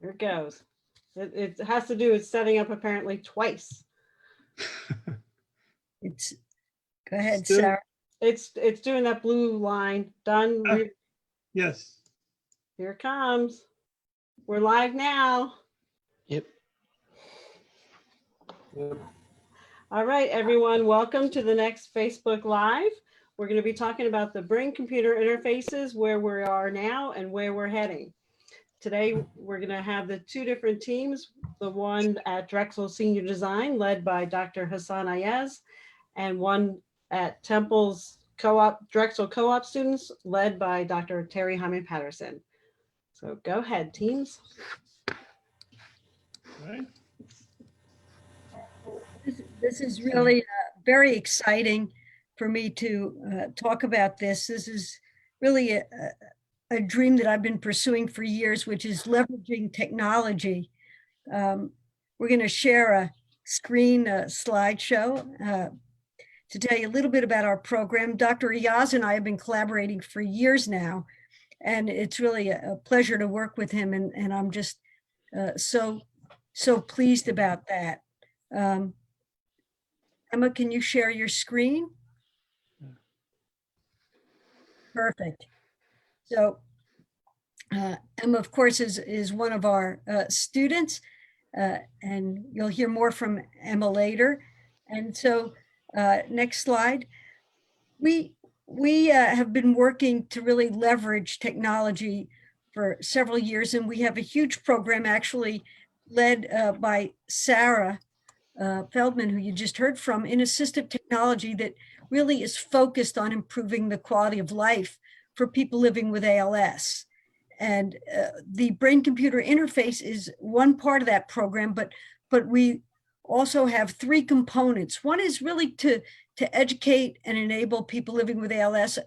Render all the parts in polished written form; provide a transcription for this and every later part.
Here it goes. It has to do with setting up apparently twice. It's, go ahead, Still- Sarah. It's doing that blue line. Done. Ah. Yes. Here it comes. We're live now. Yep. All right, everyone, welcome to the next Facebook Live. We're going to be talking about the brain-computer interfaces, where we are now and where we're heading. Today, we're going to have the two different teams, the one at Drexel Senior Design, led by Dr. Hassan Ayez, and one at Temple's Drexel Co-op students, led by Dr. Terry Hyman Patterson. So go ahead, teams. Right. This is really very exciting for me to talk about this. This is really a dream that I've been pursuing for years, which is leveraging technology. We're going to share a screen slideshow to tell you a little bit about our program. Dr. Ayaz and I have been collaborating for years now, and it's really a pleasure to work with him, and I'm just so pleased about that. Emma, can you share your screen? Perfect. So Emma, of course, is one of our students, and you'll hear more from Emma later. And so next slide. We have been working to really leverage technology for several years, and we have a huge program actually led by Sarah Feldman, who you just heard from, in assistive technology that really is focused on improving the quality of life for people living with ALS. And the brain-computer interface is one part of that program, but we also have three components. One is really to educate and enable people living with ALS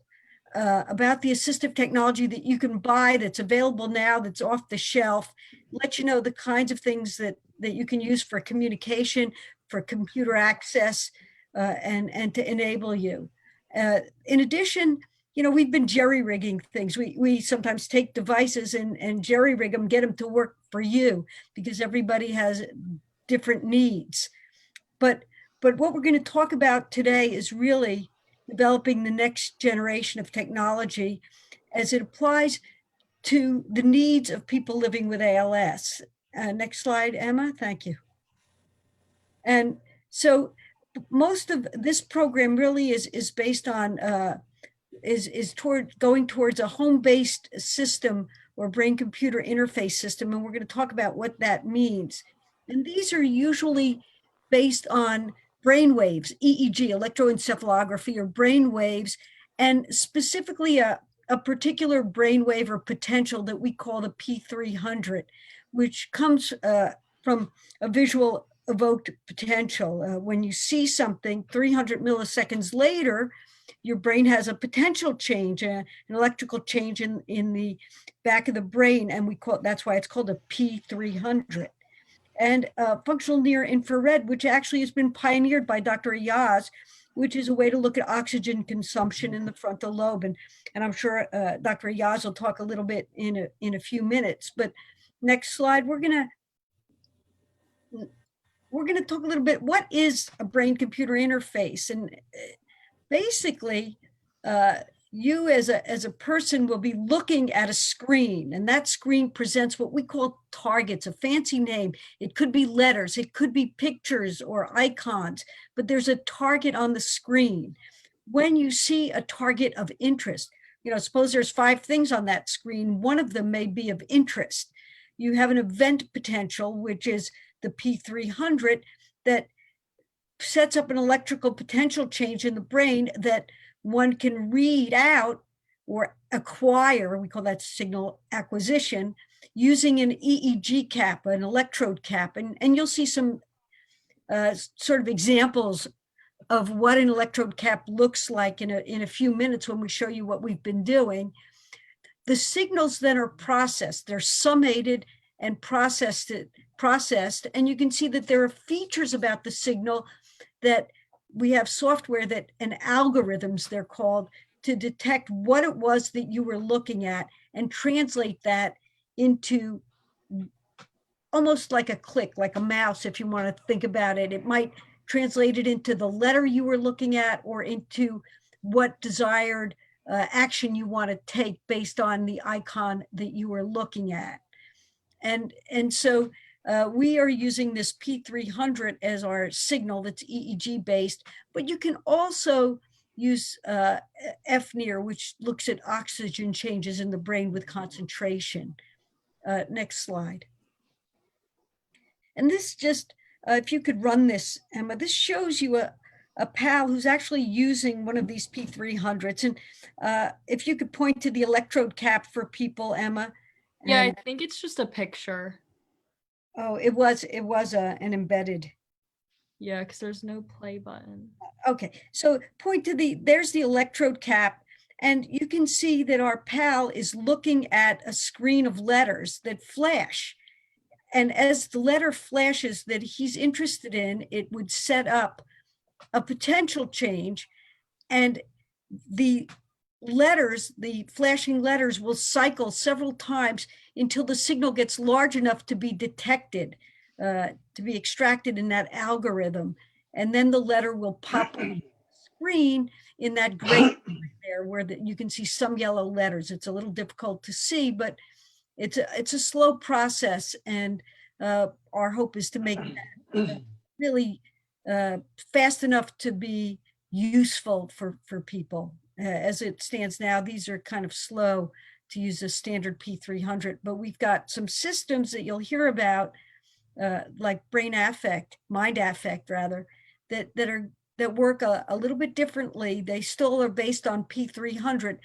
about the assistive technology that you can buy, that's available now, that's off the shelf, let you know the kinds of things that you can use for communication, for computer access, and to enable you. In addition, you know, we've been jerry-rigging things. We sometimes take devices and jerry-rig them, get them to work for you, because everybody has different needs. But what we're going to talk about today is really developing the next generation of technology as it applies to the needs of people living with ALS. Next slide, Emma. Thank you. And so most of this program really is based on, going towards a home-based system or brain-computer interface system. And we're going to talk about what that means. And these are usually based on brain waves, EEG, electroencephalography, or brain waves, and specifically a particular brain wave or potential that we call the P300, which comes from a visual evoked potential. When you see something 300 milliseconds later, your brain has a potential change, an electrical change in the back of the brain, and that's why it's called a P300. And functional near infrared, which actually has been pioneered by Dr. Ayaz, which is a way to look at oxygen consumption in the frontal lobe. And I'm sure Dr. Ayaz will talk a little bit in a few minutes. But next slide, we're gonna talk a little bit, what is a brain-computer interface? And basically, you as a person will be looking at a screen, and that screen presents what we call targets, a fancy name. It could be letters, it could be pictures or icons, but there's a target on the screen. When you see a target of interest, you know, suppose there's 5 things on that screen, one of them may be of interest. You have an event potential, which is the P300, that sets up an electrical potential change in the brain that one can read out or acquire, we call that signal acquisition, using an EEG cap, an electrode cap. And you'll see some sort of examples of what an electrode cap looks like in a few minutes when we show you what we've been doing. The signals then are processed, they're summated and processed, and you can see that there are features about the signal that we have software and algorithms, they're called, to detect what it was that you were looking at and translate that into almost like a click, like a mouse, if you want to think about it. It might translate it into the letter you were looking at or into what desired action you want to take based on the icon that you were looking at. And so we are using this P300 as our signal that's EEG based, but you can also use FNIR, which looks at oxygen changes in the brain with concentration. Next slide. And this just, if you could run this, Emma, this shows you a pal who's actually using one of these P300s. And if you could point to the electrode cap for people, Emma. Yeah, I And, think it's just a picture. oh, it was an embedded. Yeah, because there's no play button. Okay, so point to there's the electrode cap, and you can see that our pal is looking at a screen of letters that flash. And as the letter flashes that he's interested in, it would set up a potential change, and the letters, the flashing letters, will cycle several times until the signal gets large enough to be detected, to be extracted in that algorithm. And then the letter will pop on the screen in that gray there where you can see some yellow letters. It's a little difficult to see, but it's a slow process, and our hope is to make that really fast enough to be useful for people. As it stands now, these are kind of slow to use a standard P300, but we've got some systems that you'll hear about, like mind affect rather, that work a little bit differently. They still are based on P300,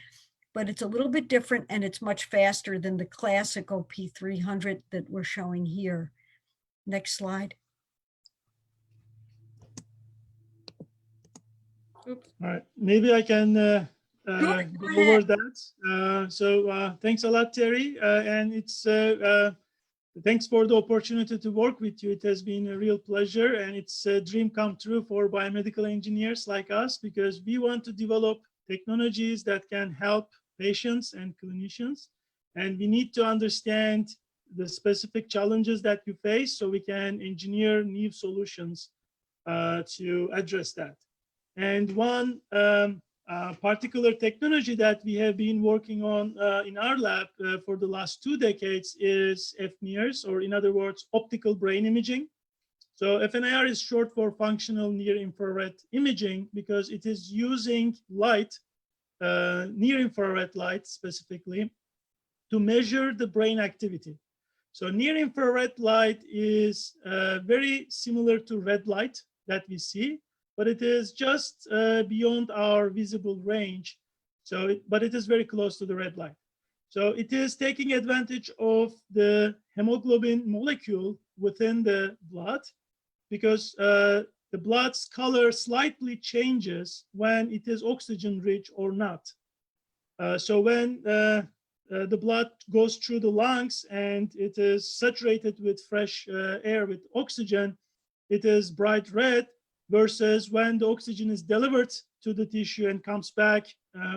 but it's a little bit different, and it's much faster than the classical P300 that we're showing here. Next slide. Oops. All right, maybe I can Go go ahead. over that. Thanks a lot, Terry, and it's thanks for the opportunity to work with you. It has been a real pleasure, and it's a dream come true for biomedical engineers like us, because we want to develop technologies that can help patients and clinicians, and we need to understand the specific challenges that you face so we can engineer new solutions to address that. And one particular technology that we have been working on in our lab for the last 2 decades is FNIRs, or in other words, optical brain imaging. So FNIR is short for functional near infrared imaging, because it is using light, near infrared light specifically, to measure the brain activity. So near infrared light is very similar to red light that we see, but it is just beyond our visible range. But it is very close to the red light. So it is taking advantage of the hemoglobin molecule within the blood, because the blood's color slightly changes when it is oxygen rich or not. So when the blood goes through the lungs and it is saturated with fresh air with oxygen, it is bright red, versus when the oxygen is delivered to the tissue and comes back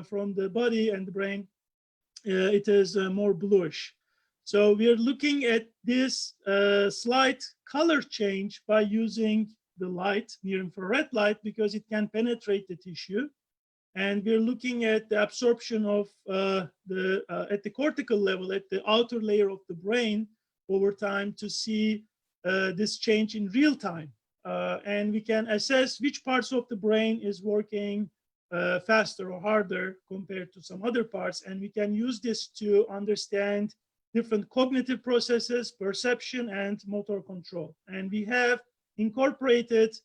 from the body and the brain, it is more bluish. So we are looking at this slight color change by using the light, near infrared light, because it can penetrate the tissue. And we're looking at the absorption of at the cortical level, at the outer layer of the brain over time, to see this change in real time. And we can assess which parts of the brain is working faster or harder compared to some other parts. And we can use this to understand different cognitive processes, perception, and motor control. And we have incorporated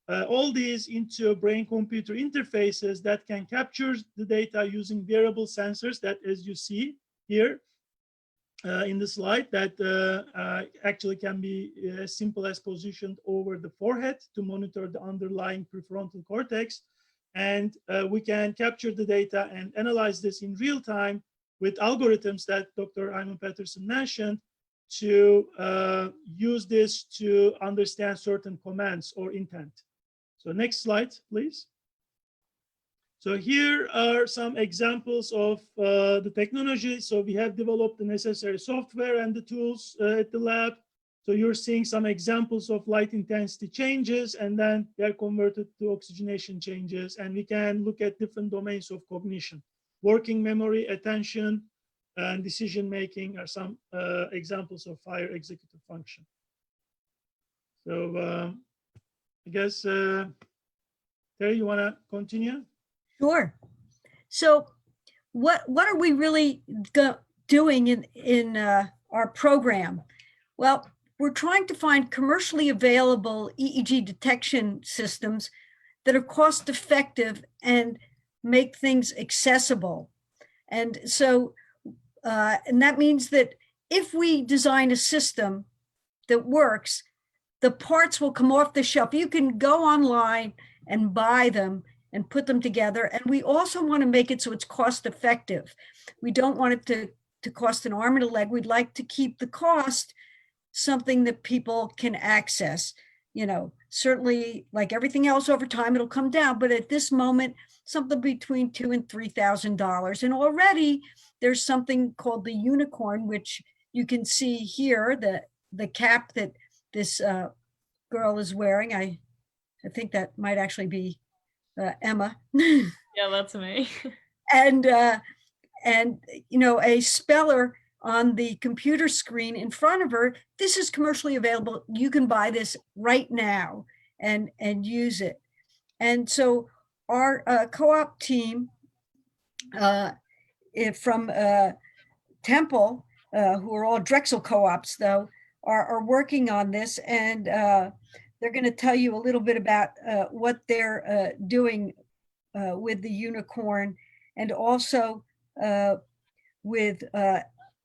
all these into brain-computer interfaces that can capture the data using wearable sensors that, as you see here in the slide, that actually can be as simple as positioned over the forehead to monitor the underlying prefrontal cortex. And we can capture the data and analyze this in real time with algorithms that Dr. Ayman Patterson mentioned, to use this to understand certain commands or intent. So next slide, please. So here are some examples of the technology. So we have developed the necessary software and the tools at the lab. So you're seeing some examples of light intensity changes, and then they're converted to oxygenation changes. And we can look at different domains of cognition. Working memory, attention, and decision-making are some examples of higher executive function. So I guess, Terry, you want to continue? Sure. So what are we really doing in our program? Well, we're trying to find commercially available EEG detection systems that are cost effective and make things accessible. And so, and that means that if we design a system that works, the parts will come off the shelf. You can go online and buy them and put them together. And we also want to make it so it's cost effective. We don't want it to cost an arm and a leg. We'd like to keep the cost something that people can access. You know, certainly like everything else over time, it'll come down. But at this moment, something between $2,000 and $3,000. And already there's something called the Unicorn, which you can see here, the cap that this girl is wearing. I think that might actually be Emma. Yeah, that's me. and you know, a speller on the computer screen in front of her. This is commercially available. You can buy this right now and use it. And so our co-op team from Temple, who are all Drexel co-ops though, are working on this, and they're going to tell you a little bit about what they're doing with the Unicorn, and also with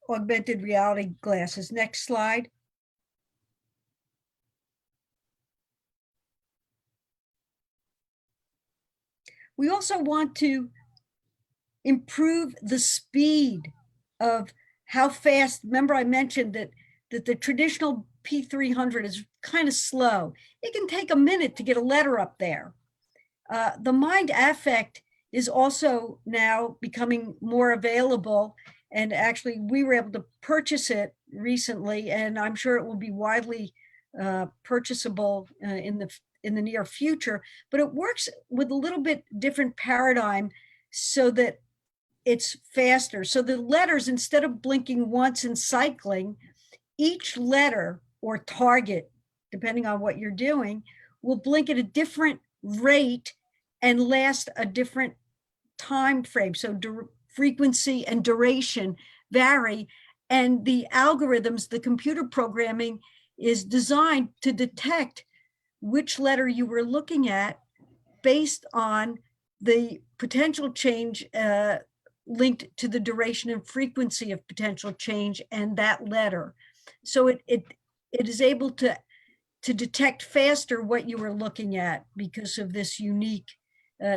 augmented reality glasses. Next slide. We also want to improve the speed of how fast. Remember, I mentioned that the traditional P300 is kind of slow. It can take a minute to get a letter up there. The Mind Affect is also now becoming more available. And actually, we were able to purchase it recently, and I'm sure it will be widely purchasable in the near future. But it works with a little bit different paradigm so that it's faster. So the letters, instead of blinking once and cycling, each letter or target, depending on what you're doing, will blink at a different rate and last a different time frame. So frequency and duration vary, and the algorithms, the computer programming is designed to detect which letter you were looking at based on the potential change linked to the duration and frequency of potential change and that letter. So it is able to detect faster what you were looking at because of this unique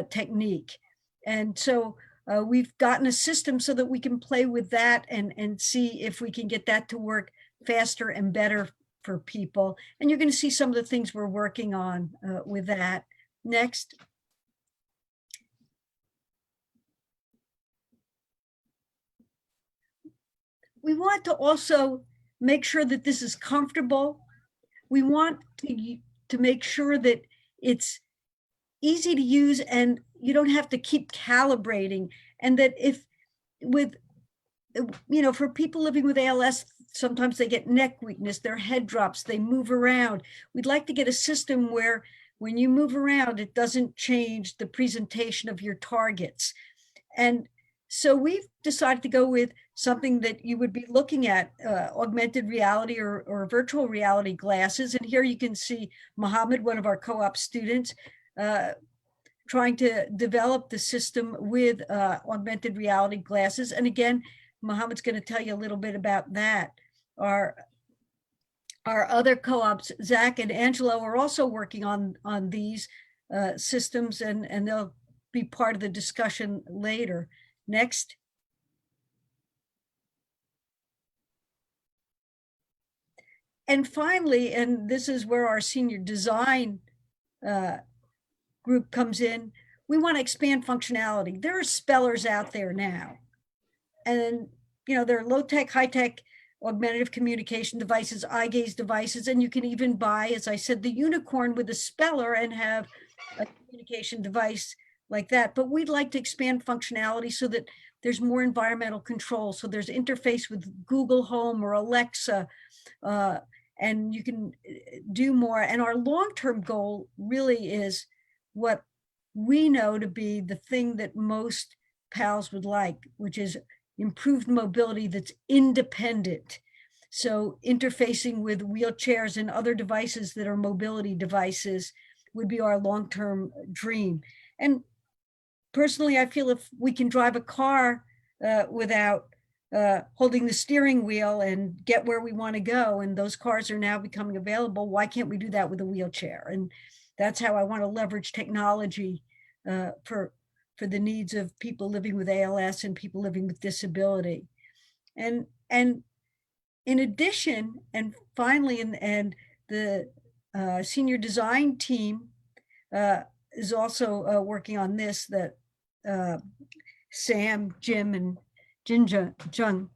technique. And so we've gotten a system so that we can play with that and see if we can get that to work faster and better for people. And you're going to see some of the things we're working on with that. Next. We want to also make sure that this is comfortable. We want to make sure that it's easy to use and you don't have to keep calibrating. And that if with, you know, for people living with ALS, sometimes they get neck weakness, their head drops, they move around. We'd like to get a system where when you move around, it doesn't change the presentation of your targets. And so we've decided to go with something that you would be looking at, augmented reality or virtual reality glasses. And here you can see Mohammed, one of our co-op students, trying to develop the system with augmented reality glasses. And again, Mohammed's going to tell you a little bit about that. Our other co-ops, Zach and Angelo, are also working on these systems, and they'll be part of the discussion later. Next. And finally, and this is where our senior design group comes in, we want to expand functionality. There are spellers out there now. And, you know, they're low-tech, high-tech. augmentative communication devices, eye gaze devices, and you can even buy, as I said, the unicorn with a speller and have a communication device like that. But we'd like to expand functionality so that there's more environmental control. So there's interface with Google Home or Alexa, and you can do more. And our long-term goal really is what we know to be the thing that most pals would like, which is improved mobility that's independent. So interfacing with wheelchairs and other devices that are mobility devices would be our long-term dream. And personally, I feel if we can drive a car without holding the steering wheel and get where we want to go, and those cars are now becoming available, why can't we do that with a wheelchair? And that's how I want to leverage technology for the needs of people living with ALS and people living with disability. And in addition, and finally, and the senior design team is also working on this, that Sam, Jim, and Jung,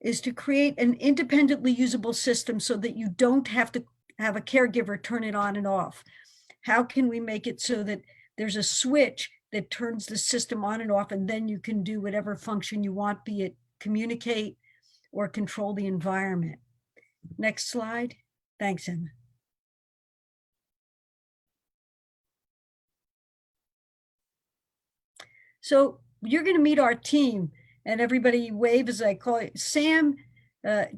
is to create an independently usable system so that you don't have to have a caregiver turn it on and off. How can we make it so that there's a switch that turns the system on and off, and then you can do whatever function you want, be it communicate or control the environment. Next slide. Thanks, Emma. So you're going to meet our team, and everybody wave as I call it. Sam,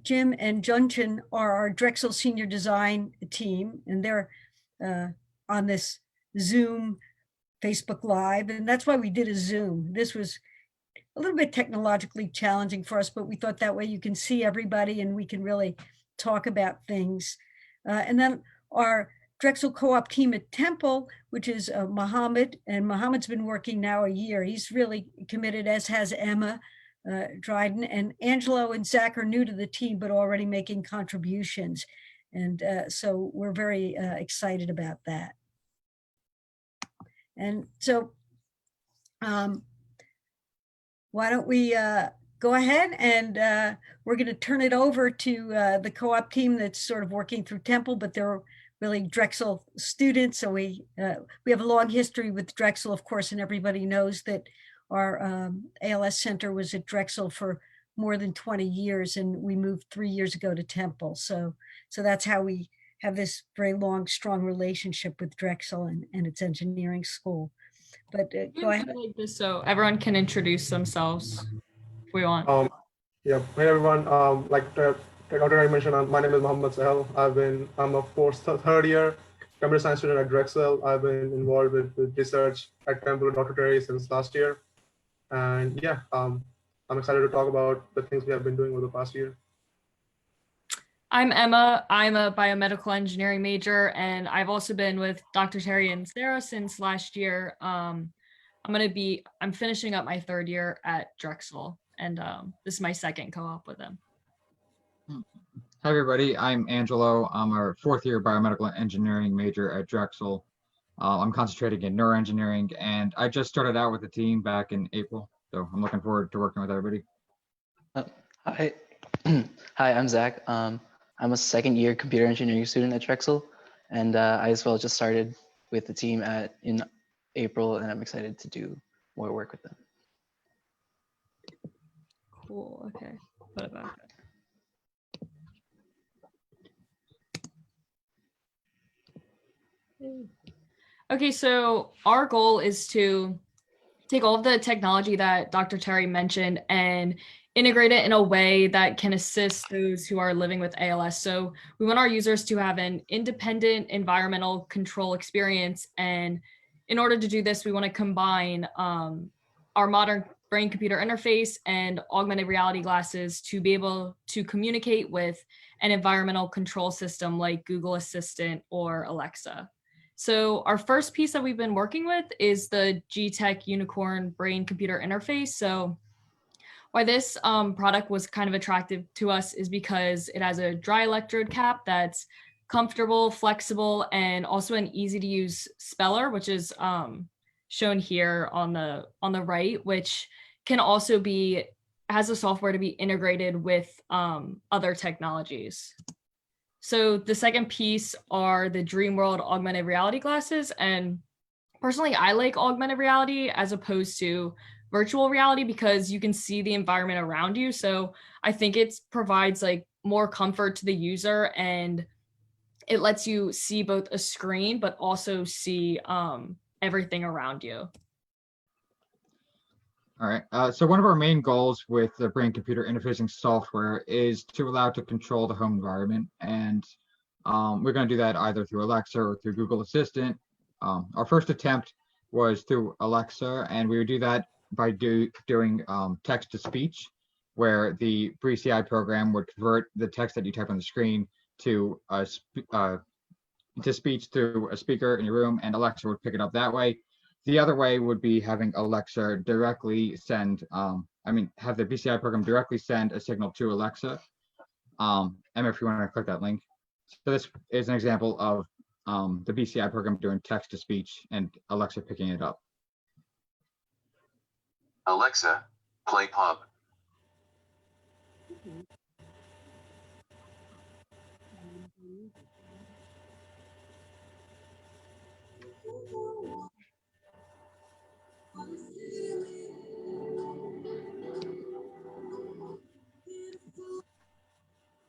Jim, and Junchin are our Drexel senior design team, and they're on this Zoom Facebook Live, and that's why we did a Zoom. This was a little bit technologically challenging for us, but we thought that way you can see everybody and we can really talk about things. And then our Drexel co-op team at Temple, which is Mohammed, and Mohammed's been working now a year. He's really committed, as has Emma Dryden, and Angelo and Zach are new to the team, but already making contributions. And so we're very excited about that. And so why don't we go ahead, and we're going to turn it over to the co-op team that's sort of working through Temple, but they're really Drexel students. So we have a long history with Drexel, of course, and everybody knows that our ALS Center was at Drexel for more than 20 years, and we moved 3 years ago to Temple. So that's how we have this very long, strong relationship with Drexel and its engineering school. But go ahead. Like this, so everyone can introduce themselves if we want. Yeah, hey everyone. Like Dr. I mentioned, my name is Mohammed Sahel. I'm a third year computer science student at Drexel. I've been involved with research at Temple with Dr. Terry since last year. And yeah, I'm excited to talk about the things we have been doing over the past year. I'm Emma. I'm a biomedical engineering major, and I've also been with Dr. Terry and Sarah since last year. I'm finishing up my third year at Drexel, and this is my second co-op with them. Hi everybody, I'm Angelo. I'm a fourth year biomedical engineering major at Drexel. I'm concentrating in neuroengineering, and I just started out with the team back in April, so I'm looking forward to working with everybody. Hi, hi, I'm Zach. I'm a second year computer engineering student at Drexel, and I as well just started with the team in April, and I'm excited to do more work with them. Cool. Okay. What about that? Okay, so our goal is to take all of the technology that Dr. Terry mentioned and integrate it in a way that can assist those who are living with ALS. So we want our users to have an independent environmental control experience. And in order to do this, we want to combine our modern brain-computer interface and augmented reality glasses to be able to communicate with an environmental control system like Google Assistant or Alexa. So our first piece that we've been working with is the Gtech Unicorn brain-computer interface. So why this product was kind of attractive to us is because it has a dry electrode cap that's comfortable, flexible, and also an easy to use speller, which is shown here on the right, which can also has the software to be integrated with other technologies. So the second piece are the Dreamworld augmented reality glasses. And personally, I like augmented reality as opposed to virtual reality because you can see the environment around you. So I think it provides like more comfort to the user, and it lets you see both a screen but also see everything around you. All right. So one of our main goals with the brain-computer interfacing software is to allow it to control the home environment, and we're going to do that either through Alexa or through Google Assistant. Our first attempt was through Alexa, and we would do that by doing text to speech, where the BCI program would convert the text that you type on the screen to speech through a speaker in your room, and Alexa would pick it up that way. The other way would be having Alexa directly send, have the BCI program directly send a signal to Alexa. Emma, if you want to click that link. So this is an example of the BCI program doing text to speech and Alexa picking it up. Alexa, play pub.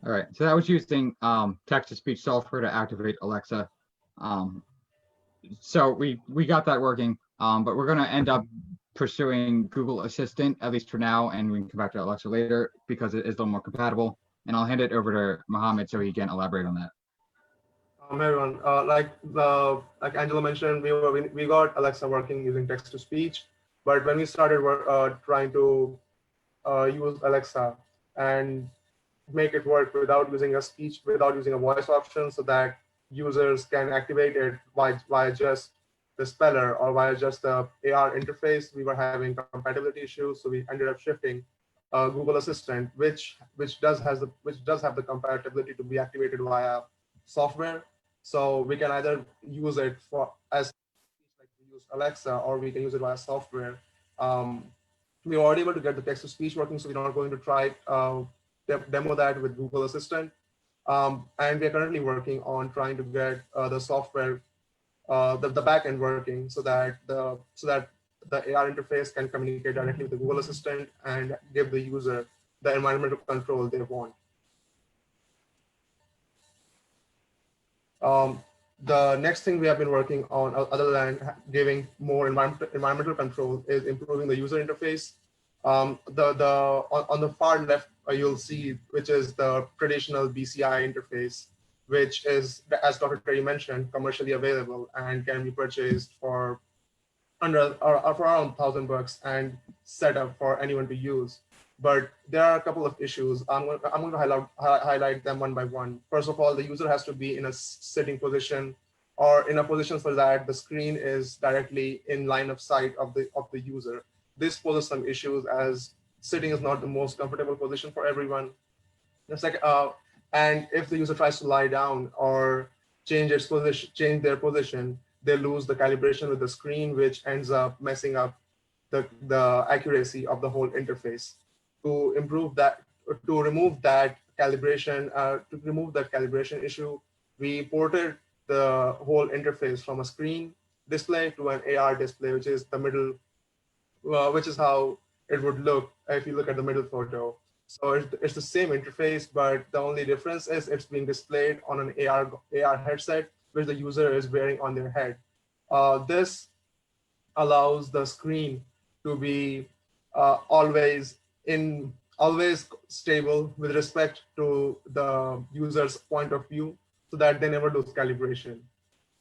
All right, so that was using text-to-speech software to activate Alexa. So we got that working, but we're going to end up pursuing Google Assistant, at least for now, and we can come back to Alexa later because it is a little more compatible. And I'll hand it over to Mohammed so he can elaborate on that. Everyone, like Angela mentioned, we got Alexa working using text-to-speech, but when we started trying to use Alexa and make it work without using a voice option, so that users can activate it via just the speller or via just the AR interface, we were having compatibility issues. So we ended up shifting Google Assistant, which does have the compatibility to be activated via software. So we can either use it as like we use Alexa, or we can use it via software. We were already able to get the text-to-speech working, so we're not going to try demo that with Google Assistant. And we're currently working on trying to get the software, the backend working, so that the AR interface can communicate directly with the Google Assistant and give the user the environmental control they want. The next thing we have been working on, other than giving more environmental control, is improving the user interface. On the far left, you'll see, which is the traditional BCI interface, which is, as Dr. Terry mentioned, commercially available and can be purchased for around $1,000 and set up for anyone to use. But there are a couple of issues. I'm going to highlight them one by one. First of all, the user has to be in a sitting position or in a position so that the screen is directly in line of sight of the user. This poses some issues, as sitting is not the most comfortable position for everyone. And if the user tries to lie down or change their position, they lose the calibration with the screen, which ends up messing up the accuracy of the whole interface. To remove that calibration issue, we ported the whole interface from a screen display to an AR display, which is the middle, which is how it would look if you look at the middle photo. So it's the same interface, but the only difference is it's being displayed on an AR headset, which the user is wearing on their head. This allows the screen to be always stable with respect to the user's point of view, so that they never lose calibration.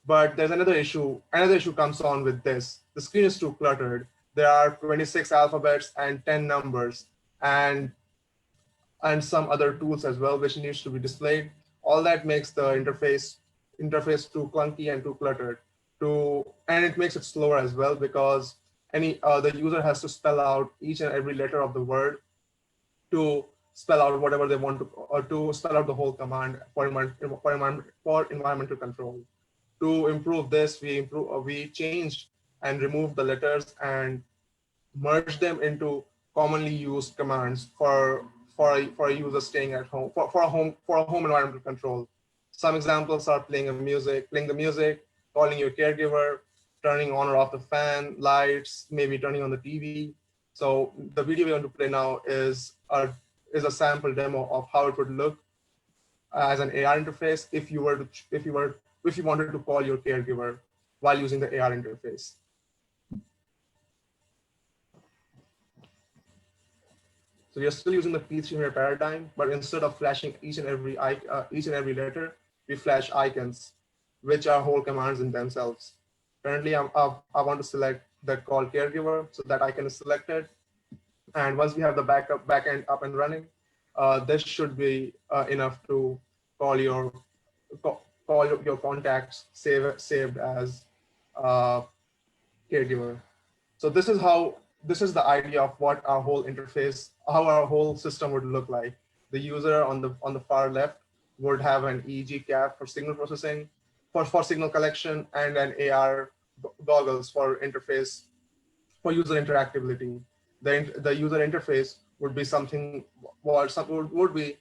But there's another issue. Another issue comes on with this. The screen is too cluttered. There are 26 alphabets and 10 numbers and some other tools as well, which needs to be displayed. All that makes the interface too clunky and too cluttered. And it makes it slower as well, because the user has to spell out each and every letter of the word to spell out whatever they want to, or to spell out the whole command for environmental control. To improve this, we changed and removed the letters and merged them into commonly used commands for a user staying at home for a home environmental control. Some examples are playing the music, calling your caregiver, turning on or off the fan, lights, maybe turning on the TV. So the video we're going to play now is a sample demo of how it would look as an AR interface if you wanted to call your caregiver while using the AR interface. So we are still using the P300 paradigm, but instead of flashing each and every letter, we flash icons, which are whole commands in themselves. Currently, I want to select the call caregiver, so that icon is selected. And once we have the backend up and running, this should be enough to call your contacts saved as caregiver. So this is the idea of what our whole interface, how our whole system would look like. The user on the far left would have an EEG cap for signal processing, for signal collection, and an AR goggles for interface, for user interactability. The user interface would be something, would be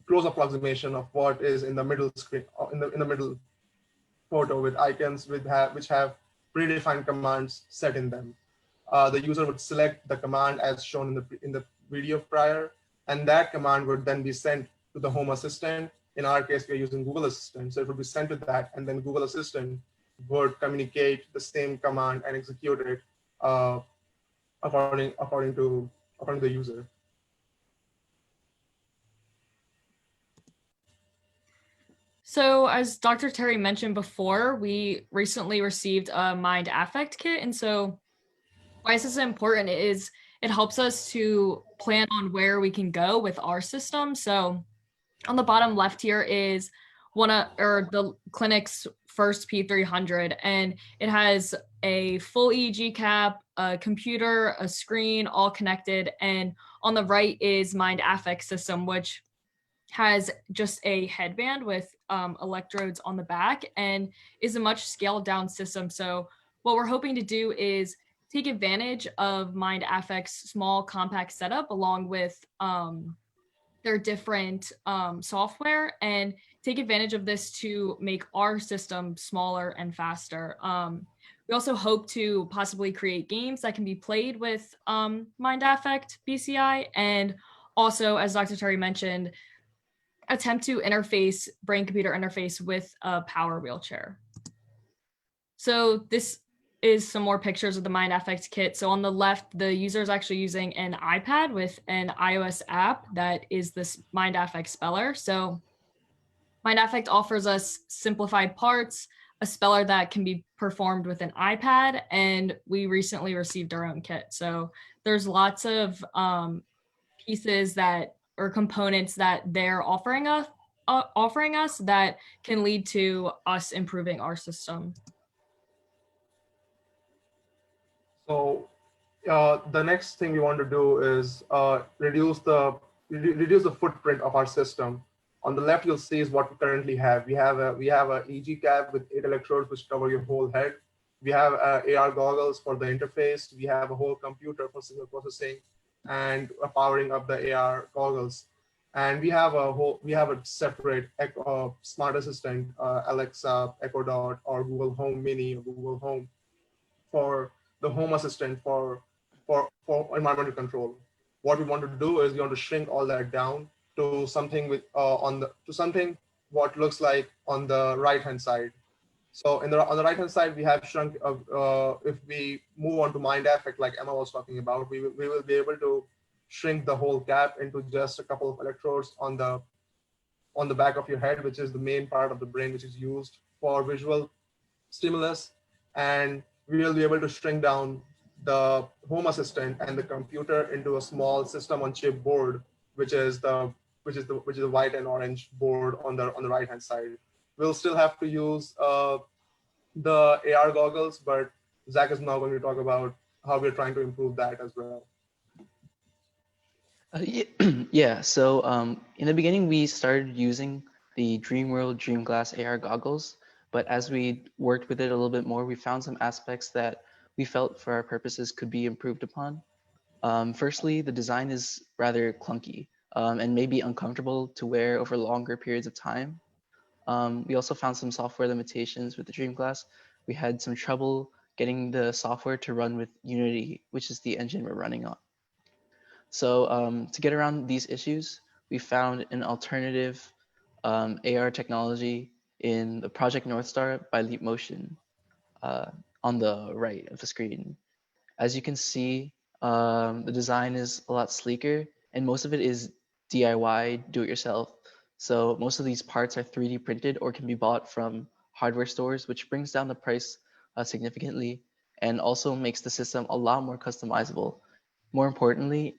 close approximation of what is in the middle screen, in the middle photo, with icons which have predefined commands set in them. The user would select the command as shown in the video prior, and that command would then be sent to the Home Assistant. In our case, we're using Google Assistant, so it would be sent to that, and then Google Assistant would communicate the same command and execute it according to the user. So as Dr. Terry mentioned before, we recently received a Mind Affect kit. And so why this is important is it helps us to plan on where we can go with our system. So on the bottom left here is the clinic's first P300, and it has a full EEG cap, a computer, a screen, all connected. And on the right is Mind Affect system, which has just a headband with electrodes on the back and is a much scaled down system. So what we're hoping to do is take advantage of Mind Affect's small compact setup along with their different software and take advantage of this to make our system smaller and faster. We also hope to possibly create games that can be played with Mind Affect BCI, and also, as Dr. Terry mentioned, attempt to interface brain-computer interface with a power wheelchair. So this is some more pictures of the Mind Affect kit. So on the left, the user is actually using an iPad with an iOS app that is this Mind Affect speller. So Mind Affect offers us simplified parts, a speller that can be performed with an iPad, and we recently received our own kit. So there's lots of pieces that or components that they're offering us that can lead to us improving our system. So the next thing we want to do is reduce the footprint of our system. On the left, you'll see is what we currently have. We have a EEG cap with 8 electrodes which cover your whole head. We have AR goggles for the interface. We have a whole computer for signal processing and powering up the AR goggles. And we have a separate smart assistant, Alexa, Echo Dot, or Google Home Mini, or Google Home for the Home Assistant for environmental control. What we want to do is we want to shrink all that down to something with something what looks like on the right hand side. So on the right hand side, we have shrunk. If we move on to Mind Affect, like Emma was talking about, we will be able to shrink the whole cap into just a couple of electrodes on the back of your head, which is the main part of the brain which is used for visual stimulus. And we will be able to shrink down the Home Assistant and the computer into a small system on chip board, which is the white and orange board on the right hand side. We'll still have to use the AR goggles, but Zach is now going to talk about how we're trying to improve that as well. Yeah, so in the beginning, we started using the Dreamworld Dreamglass AR goggles, but as we worked with it a little bit more, we found some aspects that we felt for our purposes could be improved upon. Firstly, the design is rather clunky and may be uncomfortable to wear over longer periods of time. We also found some software limitations with the Dream Glass. We had some trouble getting the software to run with Unity, which is the engine we're running on. So to get around these issues, we found an alternative AR technology in the Project North Star by Leap Motion on the right of the screen. As you can see, the design is a lot sleeker and most of it is DIY, do it yourself. So most of these parts are 3D printed or can be bought from hardware stores, which brings down the price significantly and also makes the system a lot more customizable. More importantly,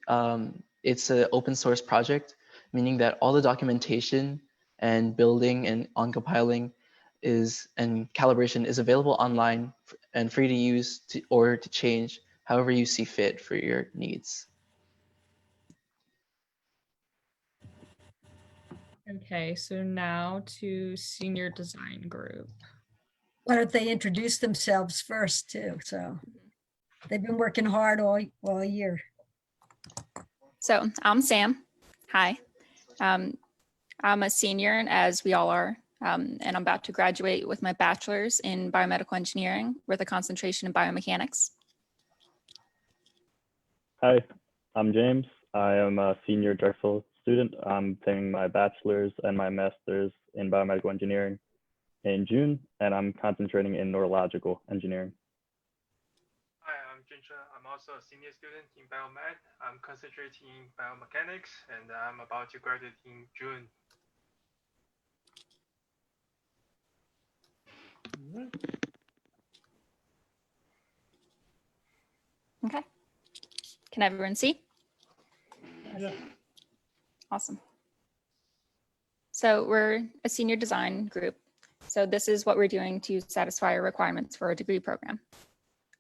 it's an open source project, meaning that all the documentation and building and on compiling and calibration is available online and free to use or to change however you see fit for your needs. Okay, so now to senior design group. Why don't they introduce themselves first too? So they've been working hard all year. So I'm Sam. Hi. I'm a senior, as we all are, and I'm about to graduate with my bachelor's in biomedical engineering with a concentration in biomechanics. Hi, I'm James. I am a senior Drexel student. I'm taking my bachelor's and my master's in biomedical engineering in June, and I'm concentrating in neurological engineering. Hi, I'm Jinsha. I'm also a senior student in biomed. I'm concentrating in biomechanics, and I'm about to graduate in June. Okay. Can everyone see? Yeah. Awesome. So we're a senior design group. So this is what we're doing to satisfy our requirements for our degree program.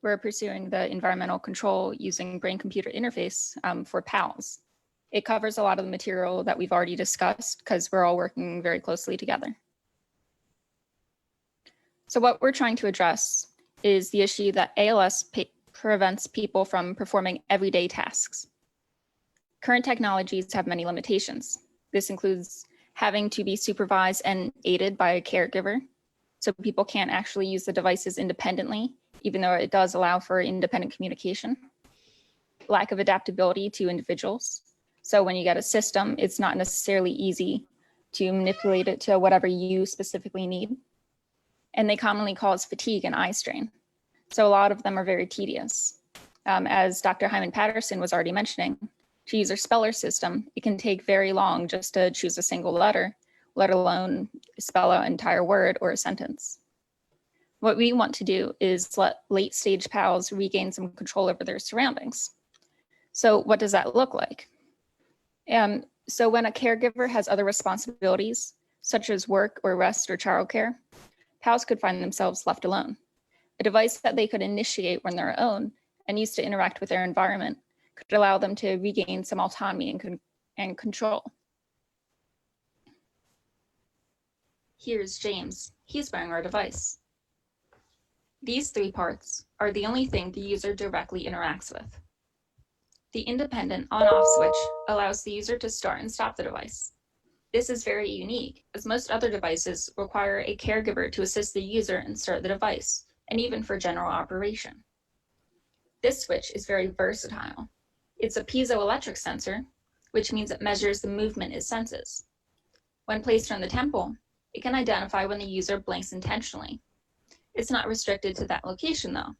We're pursuing the environmental control using brain-computer interface for PALS. It covers a lot of the material that we've already discussed because we're all working very closely together. So what we're trying to address is the issue that ALS prevents people from performing everyday tasks. Current technologies have many limitations. This includes having to be supervised and aided by a caregiver, so people can't actually use the devices independently, even though it does allow for independent communication. Lack of adaptability to individuals. So when you get a system, it's not necessarily easy to manipulate it to whatever you specifically need. And they commonly cause fatigue and eye strain. So a lot of them are very tedious. As Dr. Hyman Patterson was already mentioning, to use our speller system, it can take very long just to choose a single letter, let alone spell out an entire word or a sentence. What we want to do is let late stage PALS regain some control over their surroundings. So what does that look like? So when a caregiver has other responsibilities, such as work or rest or childcare, PALS could find themselves left alone. A device that they could initiate on their own and use to interact with their environment could allow them to regain some autonomy and control. Here's James. He's wearing our device. These three parts are the only thing the user directly interacts with. The independent on-off switch allows the user to start and stop the device. This is very unique, as most other devices require a caregiver to assist the user and start the device, and even for general operation. This switch is very versatile. It's a piezoelectric sensor, which means it measures the movement it senses. When placed on the temple, it can identify when the user blinks intentionally. It's not restricted to that location though.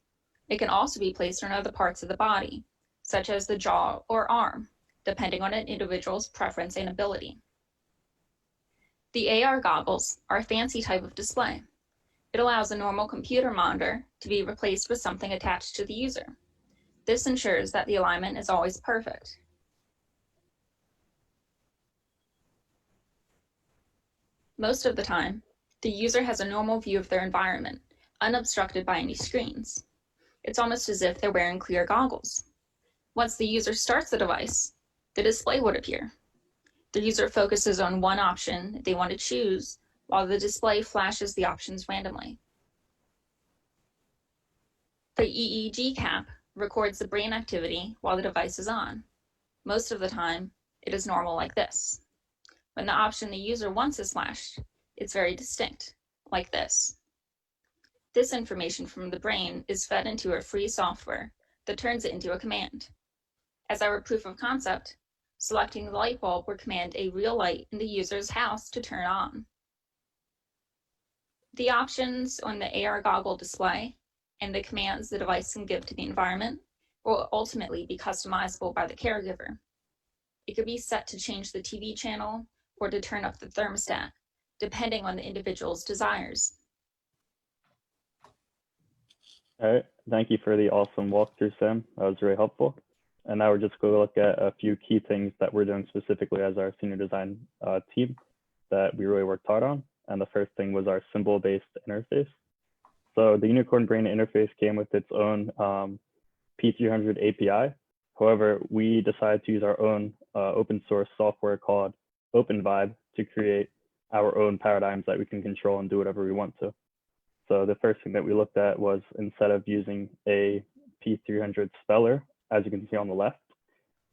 It can also be placed on other parts of the body, such as the jaw or arm, depending on an individual's preference and ability. The AR goggles are a fancy type of display. It allows a normal computer monitor to be replaced with something attached to the user. This ensures that the alignment is always perfect. Most of the time, the user has a normal view of their environment, unobstructed by any screens. It's almost as if they're wearing clear goggles. Once the user starts the device, the display would appear. The user focuses on one option they want to choose, while the display flashes the options randomly. The EEG cap records the brain activity while the device is on. Most of the time, it is normal like this. When the option the user wants is flashed, it's very distinct, like this. This information from the brain is fed into a free software that turns it into a command. As our proof of concept, selecting the light bulb will command a real light in the user's house to turn on. The options on the AR goggle display and the commands the device can give to the environment will ultimately be customizable by the caregiver. It could be set to change the TV channel or to turn up the thermostat, depending on the individual's desires. All right, thank you for the awesome walkthrough, Sam. That was very helpful. And now we're just going to look at a few key things that we're doing specifically as our senior design team that we really worked hard on. And the first thing was our symbol-based interface. So the Unicorn Brain interface came with its own P300 API. However, we decided to use our own open source software called OpenVibe to create our own paradigms that we can control and do whatever we want to. So the first thing that we looked at was, instead of using a P300 speller, as you can see on the left,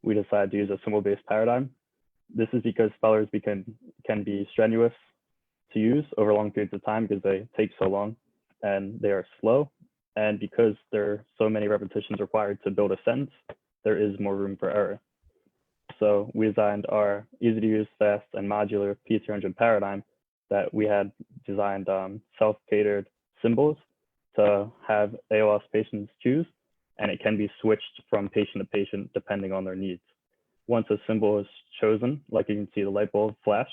we decided to use a symbol-based paradigm. This is because spellers can be strenuous to use over long periods of time because they take so long and they are slow. And because there are so many repetitions required to build a sentence, there is more room for error. So we designed our easy to use, fast, and modular P300 paradigm that we had designed self-catered symbols to have ALS patients choose, and it can be switched from patient to patient depending on their needs. Once a symbol is chosen, like you can see the light bulb flashed,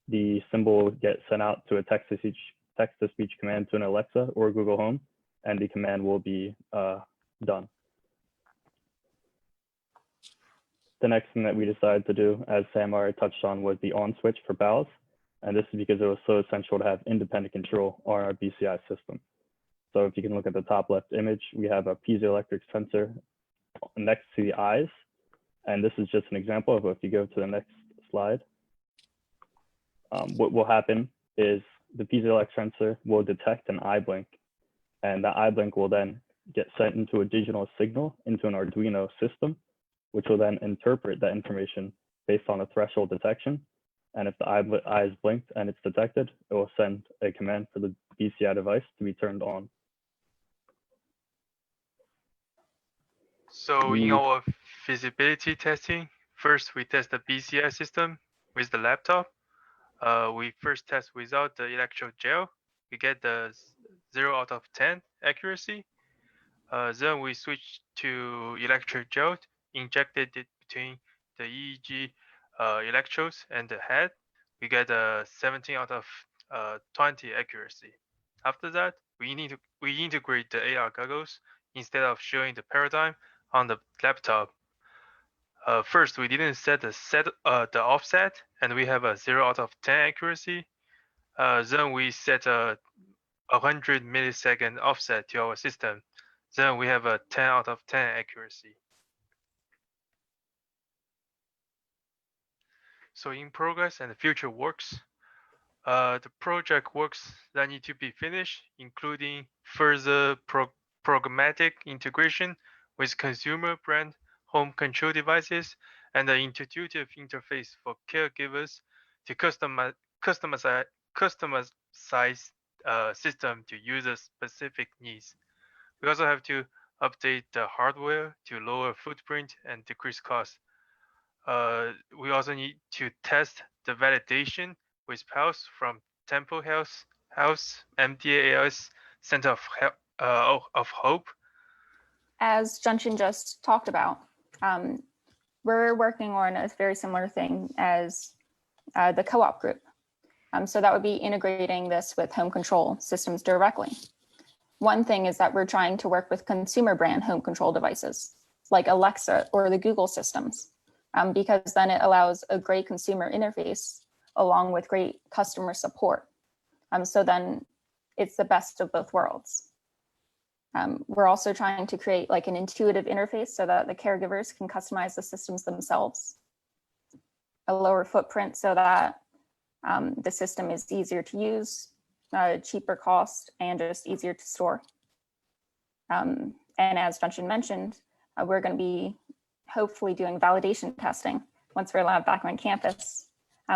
the symbol will get sent out to a text-to-speech command to an Alexa or Google Home, and the command will be done. The next thing that we decided to do, as Sam already touched on, was the on switch for BALs. And this is because it was so essential to have independent control on our BCI system. So if you can look at the top left image, we have a piezoelectric sensor next to the eyes. And this is just an example of, if you go to the next slide, what will happen is the piezoelectric sensor will detect an eye blink, and that eye blink will then get sent into a digital signal into an Arduino system, which will then interpret that information based on a threshold detection. And if the eye is blinked and it's detected, it will send a command for the BCI device to be turned on. So in our feasibility testing, first we test the BCI system with the laptop. We first test without the electrode gel. We get the 0 out of 10 accuracy. Then we switch to electrode gel, injected it between the EEG electrodes and the head. We get a 17 out of 20 accuracy. After that, we integrate the AR goggles instead of showing the paradigm on the laptop. First, we didn't set the offset, and we have a 0 out of 10 accuracy. Then we set a 100 millisecond offset to our system. Then we have a 10 out of 10 accuracy. So in progress and future works, the project works that need to be finished, including further programmatic integration with consumer brand home control devices and an intuitive interface for caregivers to customize system to user-specific needs. We also have to update the hardware to lower footprint and decrease cost. We also need to test the validation with PALS from Temple Health, MDAS Center of Hope. As Junshin just talked about, we're working on a very similar thing as the co-op group. So that would be integrating this with home control systems directly. One thing is that we're trying to work with consumer brand home control devices like Alexa or the Google systems, because then it allows a great consumer interface along with great customer support. So then it's the best of both worlds. We're also trying to create like an intuitive interface so that the caregivers can customize the systems themselves, a lower footprint so that the system is easier to use, cheaper cost, and just easier to store. And as Duncan mentioned, we're going to be hopefully doing validation testing once we're allowed back on campus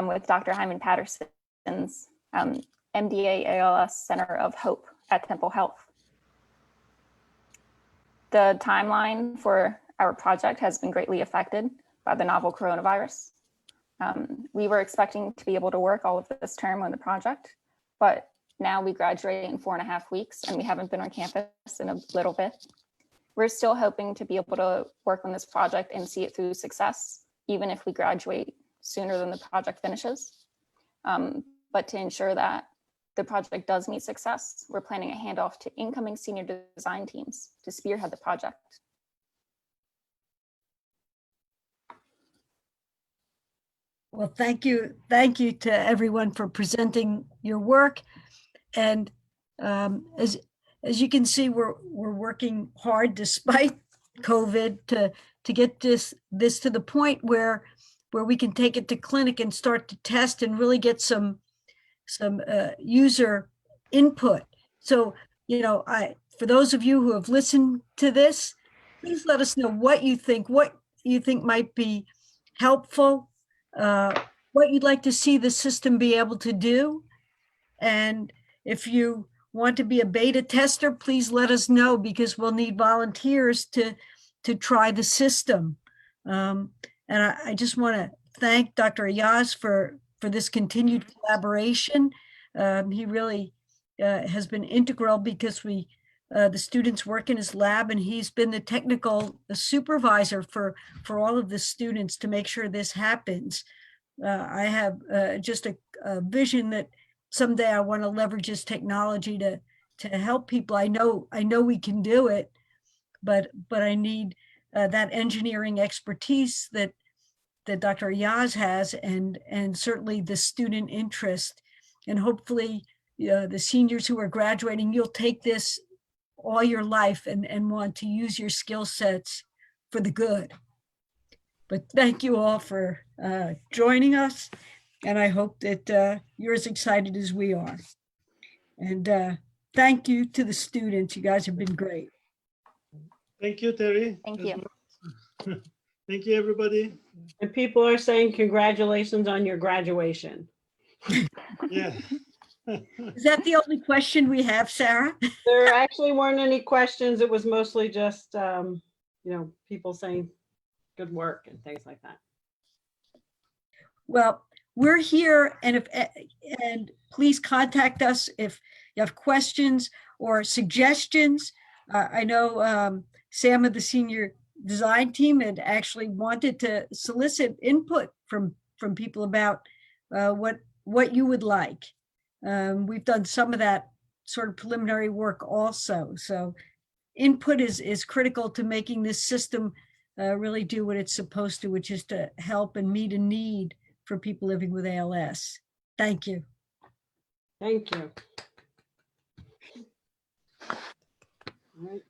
with Dr. Hyman Patterson's MDA ALS Center of Hope at Temple Health. The timeline for our project has been greatly affected by the novel coronavirus. We were expecting to be able to work all of this term on the project, but now we graduate in 4.5 weeks and we haven't been on campus in a little bit. We're still hoping to be able to work on this project and see it through success, even if we graduate sooner than the project finishes. But to ensure that the project does meet success, we're planning a handoff to incoming senior design teams to spearhead the project. Well, thank you. Thank you to everyone for presenting your work. And as you can see, we're working hard despite COVID to get this to the point where we can take it to clinic and start to test and really get some user input. So, you know, for those of you who have listened to this, please let us know what you think might be helpful, what you'd like to see the system be able to do. And if you want to be a beta tester, please let us know, because we'll need volunteers to try the system. And I just want to thank Dr. Ayaz for this continued collaboration. He really has been integral, because the students work in his lab, and he's been the technical supervisor for all of the students to make sure this happens. I have just a vision that someday I want to leverage this technology to help people. I know we can do it, but I need that engineering expertise that Dr. Ayaz has, and certainly the student interest. And hopefully the seniors who are graduating, you'll take this all your life and want to use your skill sets for the good. But thank you all for joining us. And I hope that you're as excited as we are. And thank you to the students. You guys have been great. Thank you, Terry. Thank you. Thank you, everybody. And people are saying congratulations on your graduation. Yeah. Is that the only question we have, Sarah? There actually weren't any questions. It was mostly just, people saying good work and things like that. Well, we're here, and please contact us if you have questions or suggestions. I know Sam of the senior design team had actually wanted to solicit input from people about what you would like. We've done some of that sort of preliminary work also. So input is critical to making this system really do what it's supposed to, which is to help and meet a need for people living with ALS. Thank you. Thank you. All right.